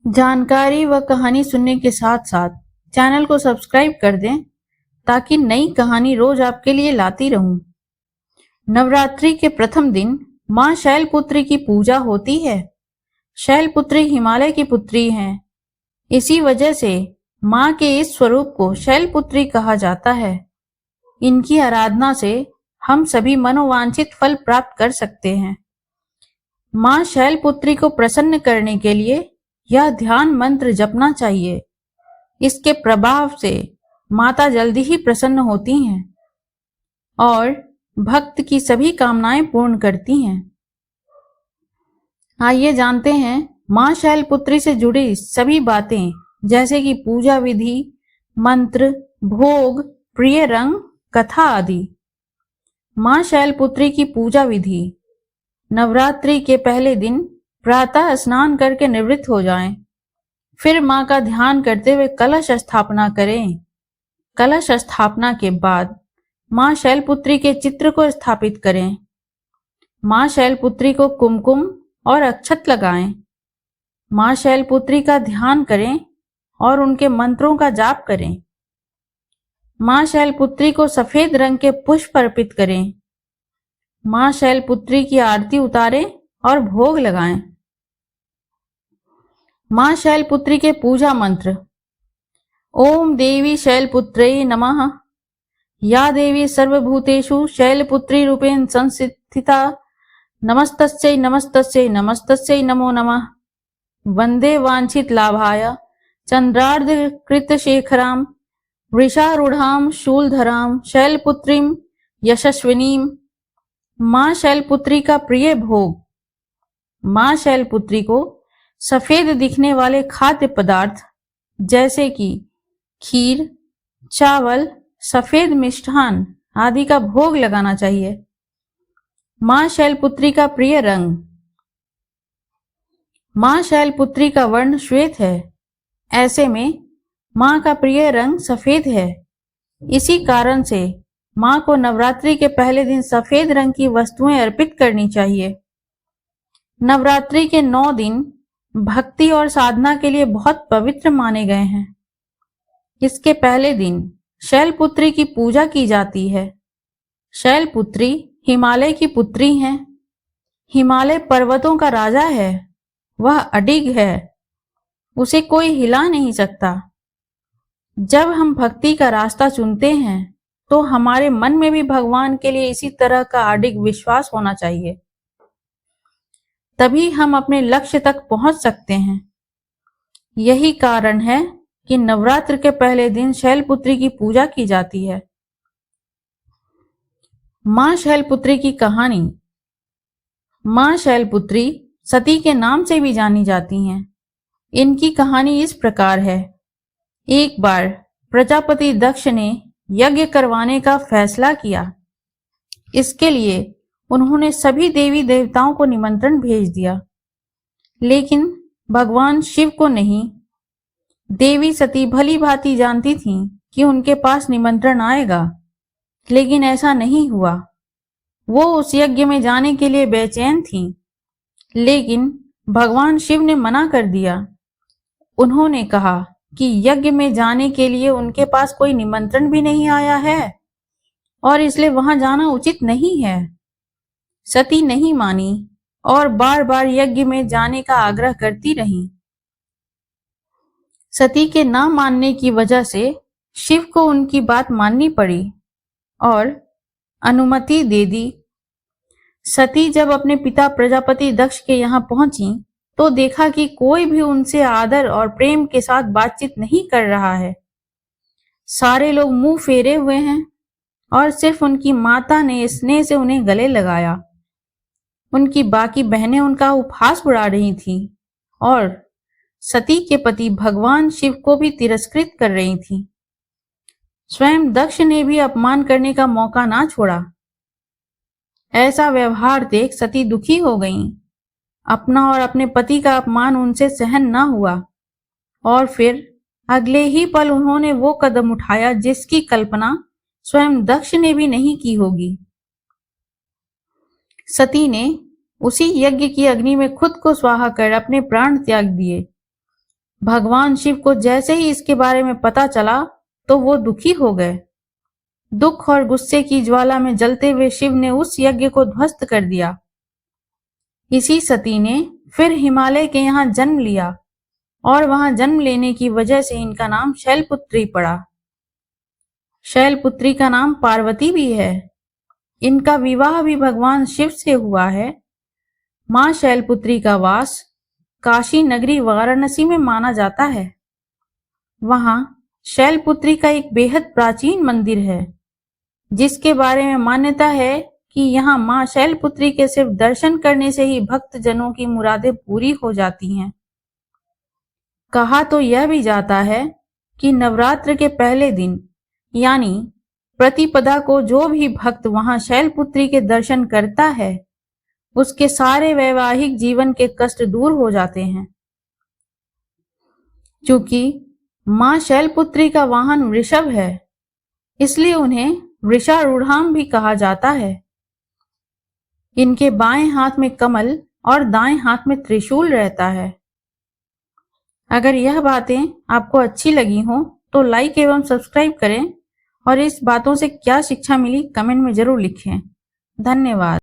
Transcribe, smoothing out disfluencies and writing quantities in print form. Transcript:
जानकारी व कहानी सुनने के साथ साथ चैनल को सब्सक्राइब कर दें ताकि नई कहानी रोज आपके लिए लाती रहूं। नवरात्रि के प्रथम दिन मां शैलपुत्री की पूजा होती है। शैलपुत्री हिमालय की पुत्री हैं। इसी वजह से मां के इस स्वरूप को शैलपुत्री कहा जाता है। इनकी आराधना से हम सभी मनोवांछित फल प्राप्त कर सकते हैं। मां शैलपुत्री को प्रसन्न करने के लिए यह ध्यान मंत्र जपना चाहिए। इसके प्रभाव से माता जल्दी ही प्रसन्न होती हैं और भक्त की सभी कामनाएं पूर्ण करती हैं। आइए जानते हैं मां शैलपुत्री से जुड़ी सभी बातें, जैसे कि पूजा विधि, मंत्र, भोग, प्रिय रंग, कथा आदि। मां शैलपुत्री की पूजा विधि। नवरात्रि के पहले दिन प्रातः स्नान करके निवृत्त हो जाएं। फिर मां का ध्यान करते हुए कलश स्थापना करें। कलश स्थापना के बाद मां शैलपुत्री के चित्र को स्थापित करें। मां शैलपुत्री को कुमकुम और अक्षत लगाएं। मां शैलपुत्री का ध्यान करें और उनके मंत्रों का जाप करें। मां शैलपुत्री को सफेद रंग के पुष्प अर्पित करें। मां शैलपुत्री की आरती उतारें और भोग लगाएं। मां शैलपुत्री के पूजा मंत्र। ओम देवी शैलपुत्रै नमः। या देवी सर्वभूतेषु शैलपुत्री रूपेण संस्थिता। नमस्तस्यै नमस्तस्यै नमस्तस्यै नमो नमः। वंदे वांछित लाभाय चंद्रार्ध कृत शेखरां वृषारूढ़ां शूलधरां शैलपुत्रीं यशस्विनीं। मां शैलपुत्री का प्रिय भोग। मां शैलपुत्री को सफेद दिखने वाले खाद्य पदार्थ जैसे कि खीर, चावल, सफेद मिष्ठान आदि का भोग लगाना चाहिए। मां शैलपुत्री का प्रिय रंग। मां शैलपुत्री का वर्ण श्वेत है। ऐसे में मां का प्रिय रंग सफेद है। इसी कारण से मां को नवरात्रि के पहले दिन सफेद रंग की वस्तुएं अर्पित करनी चाहिए। नवरात्रि के 9 दिन भक्ति और साधना के लिए बहुत पवित्र माने गए हैं। इसके पहले दिन शैलपुत्री की पूजा की जाती है। शैलपुत्री हिमालय की पुत्री हैं। हिमालय पर्वतों का राजा है। वह अडिग है। उसे कोई हिला नहीं सकता। जब हम भक्ति का रास्ता चुनते हैं तो हमारे मन में भी भगवान के लिए इसी तरह का अडिग विश्वास होना चाहिए। तभी हम अपने लक्ष्य तक पहुंच सकते हैं। यही कारण है कि नवरात्र के पहले दिन शैलपुत्री की पूजा की जाती है। मां शैलपुत्री की कहानी। मां शैलपुत्री सती के नाम से भी जानी जाती हैं। इनकी कहानी इस प्रकार है। एक बार प्रजापति दक्ष ने यज्ञ करवाने का फैसला किया। इसके लिए उन्होंने सभी देवी देवताओं को निमंत्रण भेज दिया, लेकिन भगवान शिव को नहीं। देवी सती भली भांति जानती थीं कि उनके पास निमंत्रण आएगा, लेकिन ऐसा नहीं हुआ। वो उस यज्ञ में जाने के लिए बेचैन थीं, लेकिन भगवान शिव ने मना कर दिया। उन्होंने कहा कि यज्ञ में जाने के लिए उनके पास कोई निमंत्रण भी नहीं आया है और इसलिए वहां जाना उचित नहीं है। सती नहीं मानी और बार बार यज्ञ में जाने का आग्रह करती रहीं। सती के ना मानने की वजह से शिव को उनकी बात माननी पड़ी और अनुमति दे दी। सती जब अपने पिता प्रजापति दक्ष के यहाँ पहुंची तो देखा कि कोई भी उनसे आदर और प्रेम के साथ बातचीत नहीं कर रहा है। सारे लोग मुंह फेरे हुए हैं और सिर्फ उनकी माता ने स्नेह से उन्हें गले लगाया। उनकी बाकी बहनें उनका उपहास उड़ा रही थीं और सती के पति भगवान शिव को भी तिरस्कृत कर रही थीं। स्वयं दक्ष ने भी अपमान करने का मौका ना छोड़ा। ऐसा व्यवहार देख सती दुखी हो गईं। अपना और अपने पति का अपमान उनसे सहन ना हुआ और फिर अगले ही पल उन्होंने वो कदम उठाया जिसकी कल्पना स्वयं दक्ष ने भी नहीं की होगी। सती ने उसी यज्ञ की अग्नि में खुद को स्वाहा कर अपने प्राण त्याग दिए। भगवान शिव को जैसे ही इसके बारे में पता चला तो वो दुखी हो गए। दुख और गुस्से की ज्वाला में जलते हुए शिव ने उस यज्ञ को ध्वस्त कर दिया। इसी सती ने फिर हिमालय के यहाँ जन्म लिया और वहां जन्म लेने की वजह से इनका नाम शैलपुत्री पड़ा। शैलपुत्री का नाम पार्वती भी है। इनका विवाह भी भगवान शिव से हुआ है। मां शैलपुत्री का वास काशी नगरी वाराणसी में माना जाता है। वहां शैलपुत्री का एक बेहद प्राचीन मंदिर है, जिसके बारे में मान्यता है कि यहाँ मां शैलपुत्री के सिर्फ दर्शन करने से ही भक्त जनों की मुरादें पूरी हो जाती हैं। कहा तो यह भी जाता है कि नवरात्र के पहले दिन यानी प्रतिपदा को जो भी भक्त वहां शैलपुत्री के दर्शन करता है, उसके सारे वैवाहिक जीवन के कष्ट दूर हो जाते हैं। चूंकि मां शैलपुत्री का वाहन वृषभ है, इसलिए उन्हें वृषारूढ़ाम भी कहा जाता है। इनके बाएं हाथ में कमल और दाएं हाथ में त्रिशूल रहता है। अगर यह बातें आपको अच्छी लगी हो तो लाइक एवं सब्सक्राइब करें और इस बातों से क्या शिक्षा मिली कमेंट में जरूर लिखें। धन्यवाद।